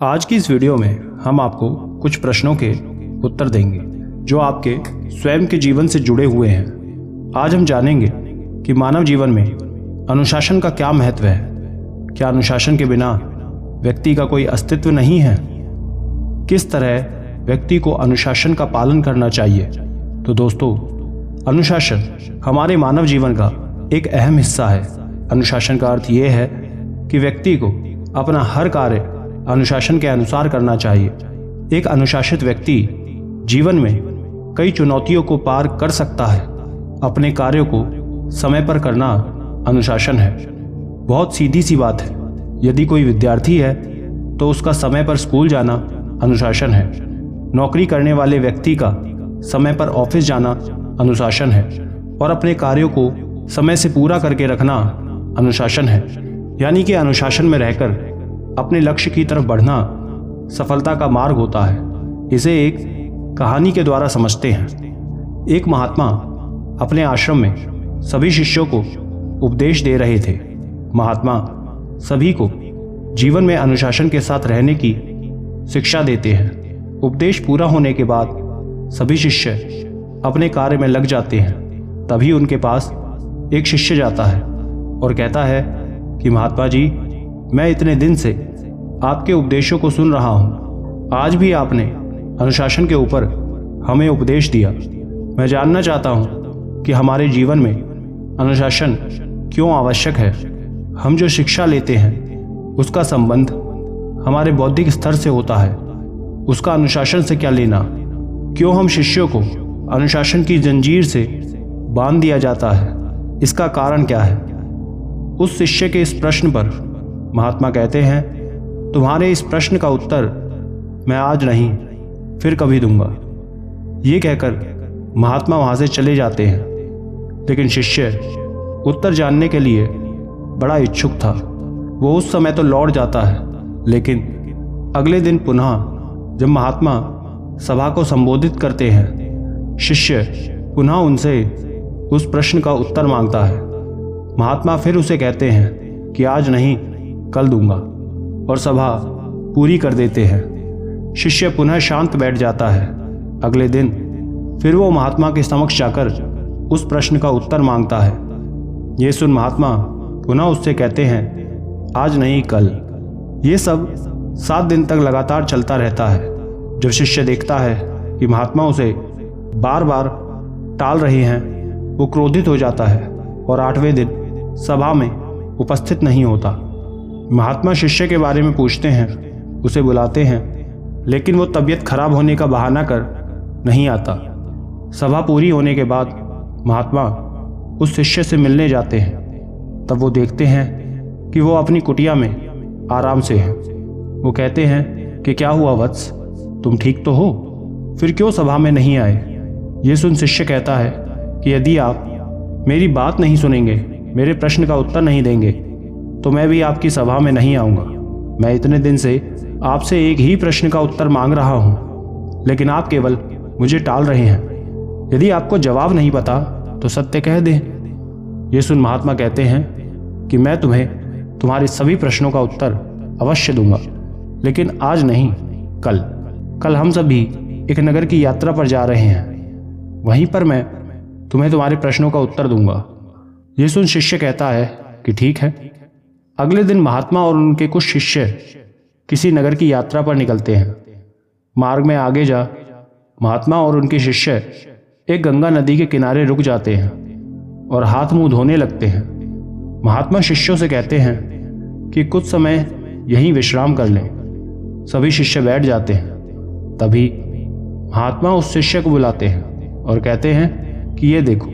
आज की इस वीडियो में हम आपको कुछ प्रश्नों के उत्तर देंगे जो आपके स्वयं के जीवन से जुड़े हुए हैं। आज हम जानेंगे कि मानव जीवन में अनुशासन का क्या महत्व है। क्या अनुशासन के बिना व्यक्ति का कोई अस्तित्व नहीं है? किस तरह व्यक्ति को अनुशासन का पालन करना चाहिए? तो दोस्तों, अनुशासन हमारे मानव जीवन का एक अहम हिस्सा है। अनुशासन का अर्थ यह है कि व्यक्ति को अपना हर कार्य अनुशासन के अनुसार करना चाहिए। एक अनुशासित व्यक्ति जीवन में कई चुनौतियों को पार कर सकता है। अपने कार्यों को समय पर करना अनुशासन है। बहुत सीधी सी बात है। यदि कोई विद्यार्थी है तो उसका समय पर स्कूल जाना अनुशासन है। नौकरी करने वाले व्यक्ति का समय पर ऑफिस जाना अनुशासन है और अपने कार्यों को समय से पूरा करके रखना अनुशासन है। यानी कि अनुशासन में रहकर अपने लक्ष्य की तरफ बढ़ना सफलता का मार्ग होता है। इसे एक कहानी के द्वारा समझते हैं। एक महात्मा अपने आश्रम में सभी शिष्यों को उपदेश दे रहे थे। महात्मा सभी को जीवन में अनुशासन के साथ रहने की शिक्षा देते हैं। उपदेश पूरा होने के बाद सभी शिष्य अपने कार्य में लग जाते हैं। तभी उनके पास एक शिष्य जाता है और कहता है कि महात्मा जी, मैं इतने दिन से आपके उपदेशों को सुन रहा हूँ। आज भी आपने अनुशासन के ऊपर हमें उपदेश दिया। मैं जानना चाहता हूँ कि हमारे जीवन में अनुशासन क्यों आवश्यक है। हम जो शिक्षा लेते हैं उसका संबंध हमारे बौद्धिक स्तर से होता है। उसका अनुशासन से क्या लेना? क्यों हम शिष्यों को अनुशासन की जंजीर से बांध दिया जाता है? इसका कारण क्या है? उस शिष्य के इस प्रश्न पर महात्मा कहते हैं, तुम्हारे इस प्रश्न का उत्तर मैं आज नहीं फिर कभी दूंगा। ये कहकर महात्मा वहां से चले जाते हैं। लेकिन शिष्य उत्तर जानने के लिए बड़ा इच्छुक था। वो उस समय तो लौट जाता है, लेकिन अगले दिन पुनः जब महात्मा सभा को संबोधित करते हैं, शिष्य पुनः उनसे उस प्रश्न का उत्तर मांगता है। महात्मा फिर उसे कहते हैं कि आज नहीं कल दूंगा और सभा पूरी कर देते हैं। शिष्य पुनः शांत बैठ जाता है। अगले दिन फिर वो महात्मा के समक्ष जाकर उस प्रश्न का उत्तर मांगता है। ये सुन महात्मा पुनः उससे कहते हैं आज नहीं कल। ये सब 7 दिन तक लगातार चलता रहता है। जब शिष्य देखता है कि महात्मा उसे बार बार टाल रहे हैं, वो क्रोधित हो जाता है और 8वें दिन सभा में उपस्थित नहीं होता। महात्मा शिष्य के बारे में पूछते हैं, उसे बुलाते हैं, लेकिन वो तबीयत खराब होने का बहाना कर नहीं आता। सभा पूरी होने के बाद महात्मा उस शिष्य से मिलने जाते हैं। तब वो देखते हैं कि वो अपनी कुटिया में आराम से है। वो कहते हैं कि क्या हुआ वत्स, तुम ठीक तो हो? फिर क्यों सभा में नहीं आए? ये सुन शिष्य कहता है कि यदि आप मेरी बात नहीं सुनेंगे, मेरे प्रश्न का उत्तर नहीं देंगे, तो मैं भी आपकी सभा में नहीं आऊँगा। मैं इतने दिन से आपसे एक ही प्रश्न का उत्तर मांग रहा हूँ, लेकिन आप केवल मुझे टाल रहे हैं। यदि आपको जवाब नहीं पता तो सत्य कह दें। ये सुन महात्मा कहते हैं कि मैं तुम्हें तुम्हारे सभी प्रश्नों का उत्तर अवश्य दूंगा, लेकिन आज नहीं कल हम सभी एक नगर की यात्रा पर जा रहे हैं। वहीं पर मैं तुम्हें तुम्हारे प्रश्नों का उत्तर दूंगा। ये सुन शिष्य कहता है कि ठीक है। अगले दिन महात्मा और उनके कुछ शिष्य किसी नगर की यात्रा पर निकलते हैं। मार्ग में आगे जा महात्मा और उनके शिष्य एक गंगा नदी के किनारे रुक जाते हैं और हाथ मुंह धोने लगते हैं। महात्मा शिष्यों से कहते हैं कि कुछ समय यहीं विश्राम कर लें। सभी शिष्य बैठ जाते हैं। तभी महात्मा उस शिष्य को बुलाते हैं और कहते हैं कि ये देखो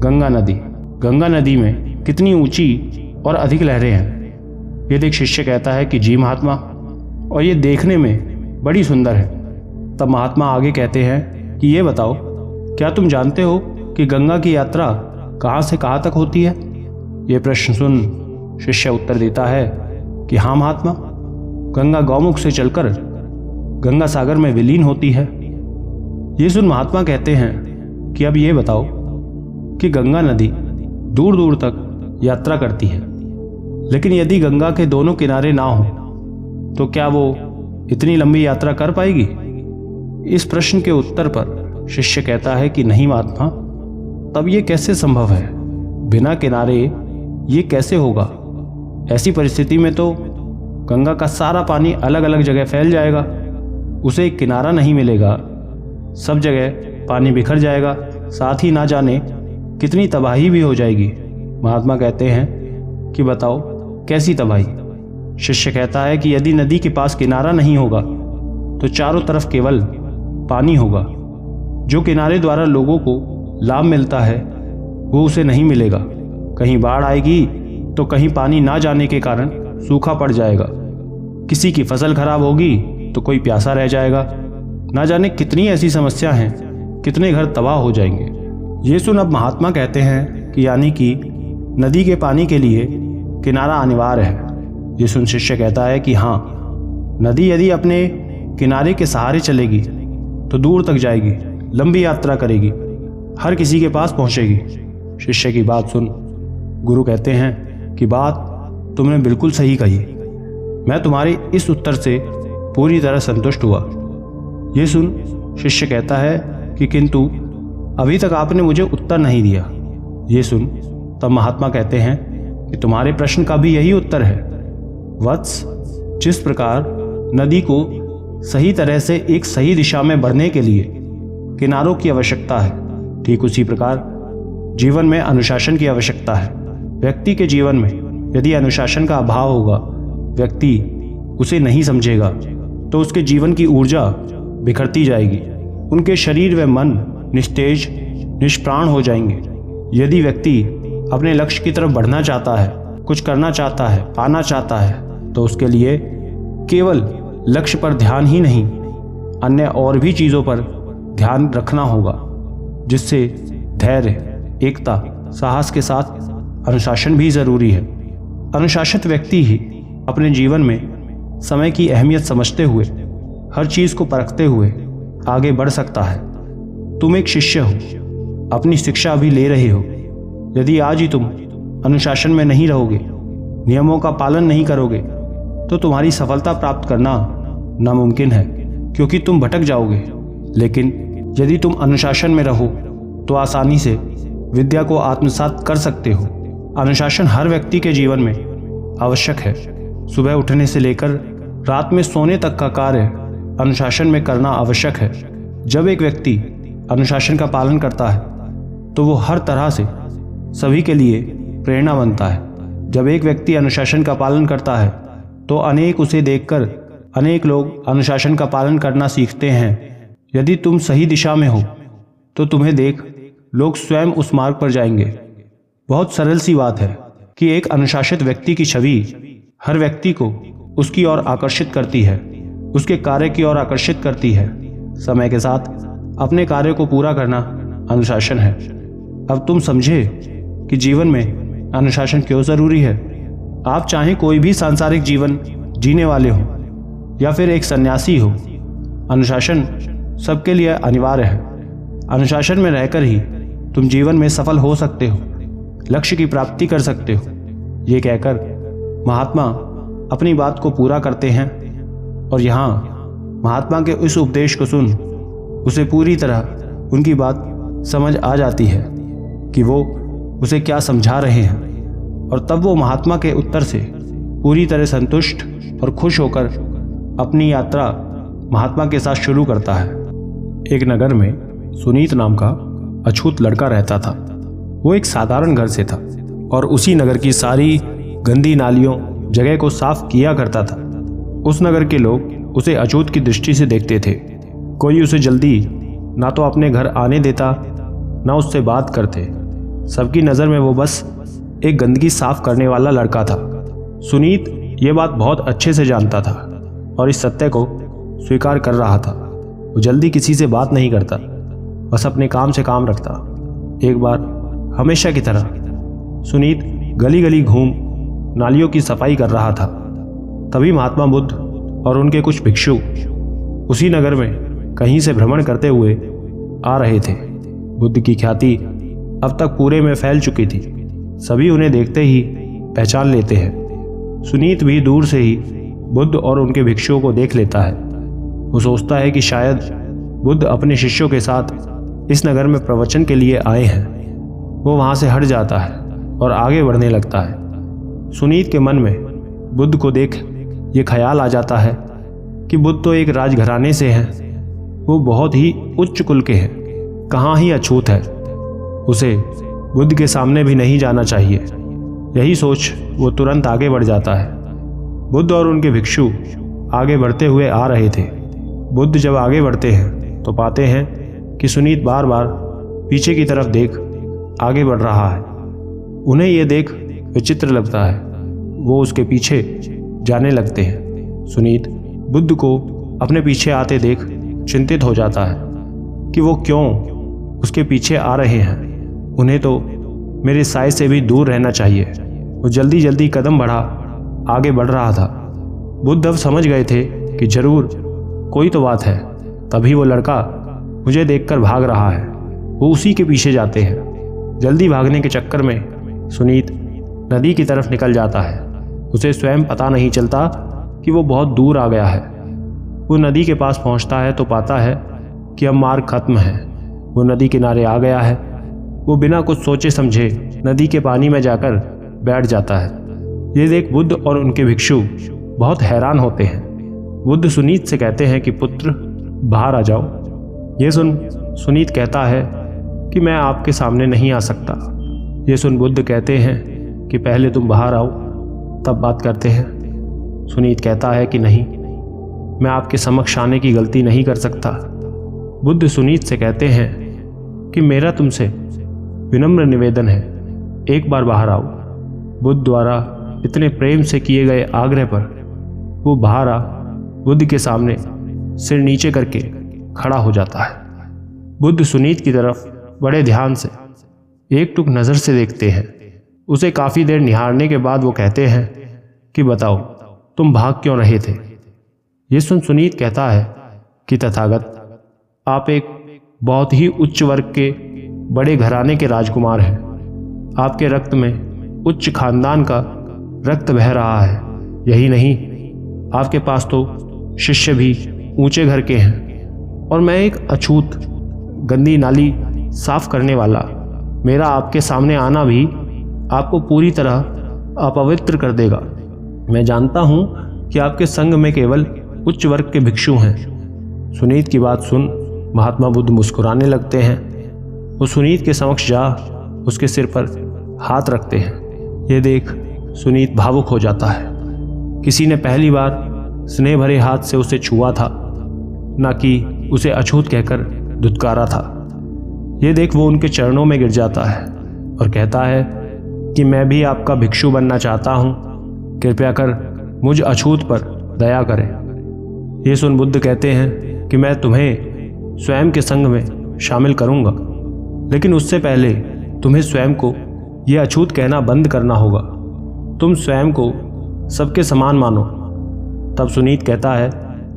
गंगा नदी में कितनी ऊंची और अधिक लहरें हैं। ये देख शिष्य कहता है कि जी महात्मा, और ये देखने में बड़ी सुंदर है। तब महात्मा आगे कहते हैं कि ये बताओ, क्या तुम जानते हो कि गंगा की यात्रा कहाँ से कहाँ तक होती है? ये प्रश्न सुन शिष्य उत्तर देता है कि हाँ महात्मा, गंगा गौमुख से चलकर गंगा सागर में विलीन होती है। ये सुन महात्मा कहते हैं कि अब ये बताओ कि गंगा नदी दूर दूर तक यात्रा करती है, लेकिन यदि गंगा के दोनों किनारे ना हो तो क्या वो इतनी लंबी यात्रा कर पाएगी? इस प्रश्न के उत्तर पर शिष्य कहता है कि नहीं महात्मा, तब ये कैसे संभव है? बिना किनारे ये कैसे होगा? ऐसी परिस्थिति में तो गंगा का सारा पानी अलग अलग जगह फैल जाएगा, उसे एक किनारा नहीं मिलेगा, सब जगह पानी बिखर जाएगा, साथ ही ना जाने कितनी तबाही भी हो जाएगी। महात्मा कहते हैं कि बताओ कैसी तबाही? शिष्य कहता है कि यदि नदी के पास किनारा नहीं होगा तो चारों तरफ केवल पानी होगा। जो किनारे द्वारा लोगों को लाभ मिलता है वो उसे नहीं मिलेगा। कहीं बाढ़ आएगी तो कहीं पानी ना जाने के कारण सूखा पड़ जाएगा, किसी की फसल खराब होगी तो कोई प्यासा रह जाएगा। ना जाने कितनी ऐसी समस्या हैं, कितने घर तबाह हो जाएंगे। ये सुन अब महात्मा कहते हैं कि यानी कि नदी के पानी के लिए किनारा अनिवार्य है। ये सुन शिष्य कहता है कि हाँ, नदी यदि अपने किनारे के सहारे चलेगी तो दूर तक जाएगी, लंबी यात्रा करेगी, हर किसी के पास पहुंचेगी। शिष्य की बात सुन गुरु कहते हैं कि बात तुमने बिल्कुल सही कही, मैं तुम्हारे इस उत्तर से पूरी तरह संतुष्ट हुआ। ये सुन शिष्य कहता है कि किंतु अभी तक आपने मुझे उत्तर नहीं दिया। ये सुन तब महात्मा कहते हैं कि तुम्हारे प्रश्न का भी यही उत्तर है वत्स। जिस प्रकार नदी को सही तरह से एक सही दिशा में बढ़ने के लिए किनारों की आवश्यकता है, ठीक उसी प्रकार जीवन में अनुशासन की आवश्यकता है। व्यक्ति के जीवन में यदि अनुशासन का अभाव होगा, व्यक्ति उसे नहीं समझेगा तो उसके जीवन की ऊर्जा बिखरती जाएगी, उनके शरीर व मन निस्तेज निष्प्राण हो जाएंगे। यदि व्यक्ति अपने लक्ष्य की तरफ बढ़ना चाहता है, कुछ करना चाहता है, पाना चाहता है, तो उसके लिए केवल लक्ष्य पर ध्यान ही नहीं, अन्य और भी चीज़ों पर ध्यान रखना होगा, जिससे धैर्य, एकता, साहस के साथ अनुशासन भी जरूरी है। अनुशासित व्यक्ति ही अपने जीवन में समय की अहमियत समझते हुए, हर चीज़ को परखते हुए आगे बढ़ सकता है। तुम एक शिष्य हो, अपनी शिक्षा अभी ले रहे हो। यदि आज ही तुम अनुशासन में नहीं रहोगे, नियमों का पालन नहीं करोगे, तो तुम्हारी सफलता प्राप्त करना नामुमकिन है, क्योंकि तुम भटक जाओगे। लेकिन यदि तुम अनुशासन में रहो तो आसानी से विद्या को आत्मसात कर सकते हो। अनुशासन हर व्यक्ति के जीवन में आवश्यक है। सुबह उठने से लेकर रात में सोने तक का कार्य अनुशासन में करना आवश्यक है। जब एक व्यक्ति अनुशासन का पालन करता है तो वो हर तरह से सभी के लिए प्रेरणा बनता है। जब एक व्यक्ति अनुशासन का पालन करता है तो अनेक उसे देखकर अनेक लोग अनुशासन का पालन करना सीखते हैं। यदि तुम सही दिशा में हो तो तुम्हें देख लोग स्वयं उस मार्ग पर जाएंगे। बहुत सरल सी बात है कि एक अनुशासित व्यक्ति की छवि हर व्यक्ति को उसकी ओर आकर्षित करती है, उसके कार्य की ओर आकर्षित करती है। समय के साथ अपने कार्य को पूरा करना अनुशासन है। अब तुम समझे कि जीवन में अनुशासन क्यों जरूरी है। आप चाहे कोई भी सांसारिक जीवन जीने वाले हो या फिर एक सन्यासी हो, अनुशासन सबके लिए अनिवार्य है। अनुशासन में रहकर ही तुम जीवन में सफल हो सकते हो, लक्ष्य की प्राप्ति कर सकते हो। ये कहकर महात्मा अपनी बात को पूरा करते हैं और यहाँ महात्मा के इस उपदेश को सुन उसे पूरी तरह उनकी बात समझ आ जाती है कि वो उसे क्या समझा रहे हैं, और तब वो महात्मा के उत्तर से पूरी तरह संतुष्ट और खुश होकर अपनी यात्रा महात्मा के साथ शुरू करता है। एक नगर में सुनीत नाम का अछूत लड़का रहता था। वो एक साधारण घर से था और उसी नगर की सारी गंदी नालियों जगह को साफ किया करता था। उस नगर के लोग उसे अछूत की दृष्टि से देखते थे। कोई उसे जल्दी ना तो अपने घर आने देता, ना उससे बात करते। सबकी नज़र में वो बस एक गंदगी साफ करने वाला लड़का था। सुनीत ये बात बहुत अच्छे से जानता था और इस सत्य को स्वीकार कर रहा था। वो जल्दी किसी से बात नहीं करता, बस अपने काम से काम रखता। एक बार हमेशा की तरह सुनीत गली गली घूम नालियों की सफाई कर रहा था। तभी महात्मा बुद्ध और उनके कुछ भिक्षु उसी नगर में कहीं से भ्रमण करते हुए आ रहे थे। बुद्ध की ख्याति अब तक पूरे में फैल चुकी थी। सभी उन्हें देखते ही पहचान लेते हैं। सुनीत भी दूर से ही बुद्ध और उनके भिक्षुओं को देख लेता है। वो सोचता है कि शायद बुद्ध अपने शिष्यों के साथ इस नगर में प्रवचन के लिए आए हैं। वो वहाँ से हट जाता है और आगे बढ़ने लगता है। सुनीत के मन में बुद्ध को देख ये ख्याल आ जाता है कि बुद्ध तो एक राजघराने से हैं, वो बहुत ही उच्च कुल के हैं, कहाँ ही अछूत है, उसे बुद्ध के सामने भी नहीं जाना चाहिए। यही सोच वो तुरंत आगे बढ़ जाता है। बुद्ध और उनके भिक्षु आगे बढ़ते हुए आ रहे थे। बुद्ध जब आगे बढ़ते हैं तो पाते हैं कि सुनीत बार बार पीछे की तरफ देख आगे बढ़ रहा है। उन्हें ये देख विचित्र लगता है। वो उसके पीछे जाने लगते हैं। सुनीत बुद्ध को अपने पीछे आते देख चिंतित हो जाता है कि वो क्यों उसके पीछे आ रहे हैं। उन्हें तो मेरे साय से भी दूर रहना चाहिए। वो जल्दी जल्दी कदम बढ़ा आगे बढ़ रहा था। बुद्ध अब समझ गए थे कि जरूर कोई तो बात है, तभी वो लड़का मुझे देखकर भाग रहा है। वो उसी के पीछे जाते हैं। जल्दी भागने के चक्कर में सुनीत नदी की तरफ निकल जाता है। उसे स्वयं पता नहीं चलता कि वो बहुत दूर आ गया है। वो नदी के पास पहुंचता है तो पाता है कि अब मार्ग खत्म है। वो नदी किनारे आ गया है। वो बिना कुछ सोचे समझे नदी के पानी में जाकर बैठ जाता है। ये देख बुद्ध और उनके भिक्षु बहुत हैरान होते हैं। बुद्ध सुनीत से कहते हैं कि पुत्र बाहर आ जाओ। ये सुन सुनीत कहता है कि मैं आपके सामने नहीं आ सकता। ये सुन बुद्ध कहते हैं कि पहले तुम बाहर आओ, तब बात करते हैं। सुनीत कहता है कि नहीं, मैं आपके समक्ष आने की गलती नहीं कर सकता। बुद्ध सुनीत से कहते हैं कि मेरा तुमसे विनम्र निवेदन है, एक बार बाहर आओ। बुद्ध द्वारा इतने प्रेम से किए गए आग्रह पर वो बाहर आ बुद्ध के सामने सिर नीचे करके खड़ा हो जाता है। बुद्ध सुनीत की तरफ बड़े ध्यान से एक टुक नज़र से देखते हैं। उसे काफ़ी देर निहारने के बाद वो कहते हैं कि बताओ तुम भाग क्यों रहे थे। ये सुन सुनीत कहता है कि तथागत, आप एक बहुत ही उच्च वर्ग के बड़े घराने के राजकुमार हैं। आपके रक्त में उच्च खानदान का रक्त बह रहा है। यही नहीं, आपके पास तो शिष्य भी ऊंचे घर के हैं और मैं एक अछूत गंदी नाली साफ करने वाला, मेरा आपके सामने आना भी आपको पूरी तरह अपवित्र कर देगा। मैं जानता हूं कि आपके संग में केवल उच्च वर्ग के भिक्षु हैं। सुनीत की बात सुन महात्मा बुद्ध मुस्कुराने लगते हैं। वो सुनीत के समक्ष जा उसके सिर पर हाथ रखते हैं। ये देख सुनीत भावुक हो जाता है। किसी ने पहली बार स्नेह भरे हाथ से उसे छुआ था, न कि उसे अछूत कहकर धुतकारा था। ये देख वो उनके चरणों में गिर जाता है और कहता है कि मैं भी आपका भिक्षु बनना चाहता हूँ, कृपया कर मुझ अछूत पर दया करें। ये सुन बुद्ध कहते हैं कि मैं तुम्हें स्वयं के संग में शामिल करूँगा, लेकिन उससे पहले तुम्हें स्वयं को यह अछूत कहना बंद करना होगा। तुम स्वयं को सबके समान मानो। तब सुनीत कहता है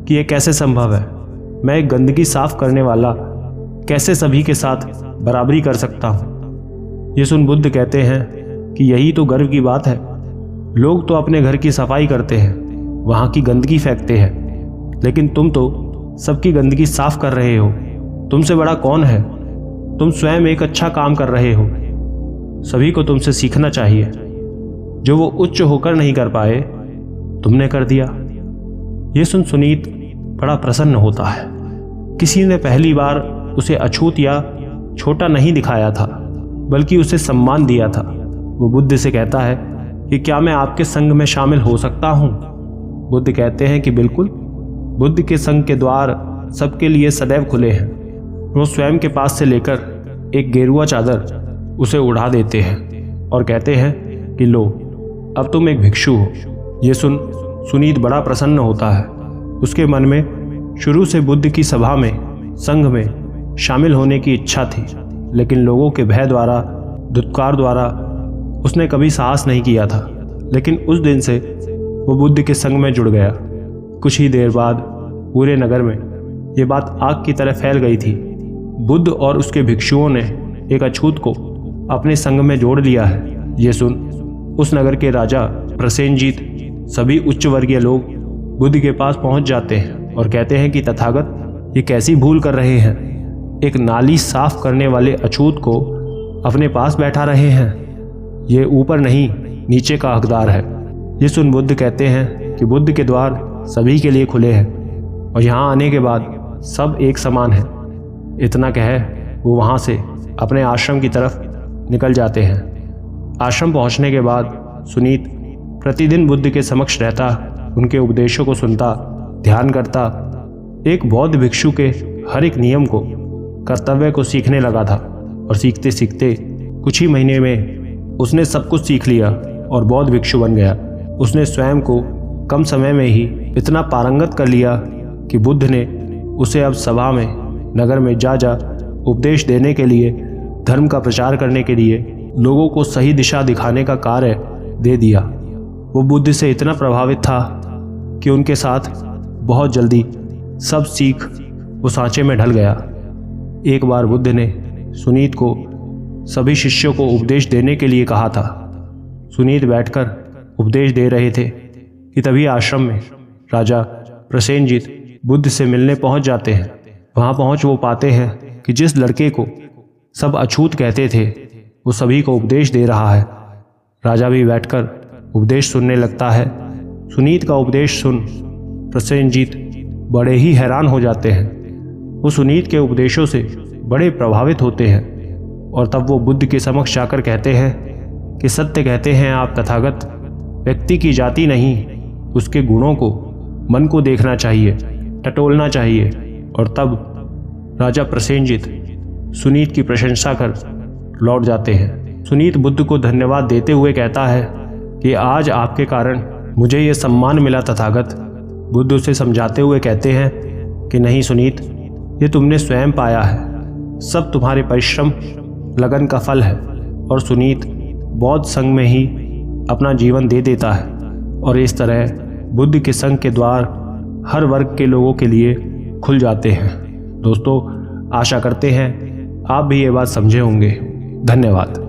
कि यह कैसे संभव है, मैं एक गंदगी साफ करने वाला कैसे सभी के साथ बराबरी कर सकता हूँ। ये सुन बुद्ध कहते हैं कि यही तो गर्व की बात है। लोग तो अपने घर की सफाई करते हैं, वहाँ की गंदगी फेंकते हैं, लेकिन तुम तो सबकी गंदगी साफ कर रहे हो। तुमसे बड़ा कौन है? तुम स्वयं एक अच्छा काम कर रहे हो। सभी को तुमसे सीखना चाहिए। जो वो उच्च होकर नहीं कर पाए, तुमने कर दिया। ये सुन सुनीत बड़ा प्रसन्न होता है। किसी ने पहली बार उसे अछूत या छोटा नहीं दिखाया था, बल्कि उसे सम्मान दिया था। वो बुद्ध से कहता है कि क्या मैं आपके संग में शामिल हो सकता हूँ? बुद्ध कहते हैं कि बिल्कुल। बुद्ध के संग के द्वार सबके लिए सदैव खुले हैं। वो स्वयं के पास से लेकर एक गेरुआ चादर उसे उड़ा देते हैं और कहते हैं कि लो, अब तुम एक भिक्षु हो। ये सुन सुनीत बड़ा प्रसन्न होता है। उसके मन में शुरू से बुद्ध की सभा में, संघ में शामिल होने की इच्छा थी, लेकिन लोगों के भय द्वारा, धुतकार द्वारा उसने कभी साहस नहीं किया था। लेकिन उस दिन से वो बुद्ध के संग में जुड़ गया। कुछ ही देर बाद पूरे नगर में ये बात आग की तरह फैल गई थी। बुद्ध और उसके भिक्षुओं ने एक अछूत को अपने संग में जोड़ लिया है। ये सुन उस नगर के राजा प्रसेनजीत, सभी उच्च वर्गीय लोग बुद्ध के पास पहुंच जाते हैं और कहते हैं कि तथागत, ये कैसी भूल कर रहे हैं? एक नाली साफ करने वाले अछूत को अपने पास बैठा रहे हैं। ये ऊपर नहीं नीचे का हकदार है। ये सुन बुद्ध कहते हैं कि बुद्ध के द्वार सभी के लिए खुले हैं और यहाँ आने के बाद सब एक समान है। इतना कह वो वहाँ से अपने आश्रम की तरफ निकल जाते हैं। आश्रम पहुँचने के बाद सुनीत प्रतिदिन बुद्ध के समक्ष रहता, उनके उपदेशों को सुनता, ध्यान करता। एक बौद्ध भिक्षु के हर एक नियम को, कर्तव्य को सीखने लगा था और सीखते सीखते कुछ ही महीने में उसने सब कुछ सीख लिया और बौद्ध भिक्षु बन गया। उसने स्वयं को कम समय में ही इतना पारंगत कर लिया कि बुद्ध ने उसे अब सभा में, नगर में जा उपदेश देने के लिए, धर्म का प्रचार करने के लिए, लोगों को सही दिशा दिखाने का कार्य दे दिया। वो बुद्ध से इतना प्रभावित था कि उनके साथ बहुत जल्दी सब सीख वो सांचे में ढल गया। एक बार बुद्ध ने सुनीत को सभी शिष्यों को उपदेश देने के लिए कहा था। सुनीत बैठकर उपदेश दे रहे थे कि तभी आश्रम में राजा प्रसेनजीत बुद्ध से मिलने पहुंच जाते हैं। वहां पहुंच वो पाते हैं कि जिस लड़के को सब अछूत कहते थे वो सभी को उपदेश दे रहा है। राजा भी बैठकर उपदेश सुनने लगता है। सुनीत का उपदेश सुन प्रसेनजीत बड़े ही हैरान हो जाते हैं। वो सुनीत के उपदेशों से बड़े प्रभावित होते हैं और तब वो बुद्ध के समक्ष जाकर कहते हैं कि सत्य कहते हैं आप तथागत, व्यक्ति की जाति नहीं, उसके गुणों को, मन को देखना चाहिए, टटोलना चाहिए। और तब राजा प्रसेनजीत सुनीत की प्रशंसा कर लौट जाते हैं। सुनीत बुद्ध को धन्यवाद देते हुए कहता है कि आज आपके कारण मुझे ये सम्मान मिला तथागत। बुद्ध उसे समझाते हुए कहते हैं कि नहीं सुनीत, ये तुमने स्वयं पाया है, सब तुम्हारे परिश्रम लगन का फल है। और सुनीत बौद्ध संघ में ही अपना जीवन दे देता है और इस तरह बुद्ध के संघ के द्वार हर वर्ग के लोगों के लिए खुल जाते हैं। दोस्तों, आशा करते हैं आप भी ये बात समझे होंगे। धन्यवाद।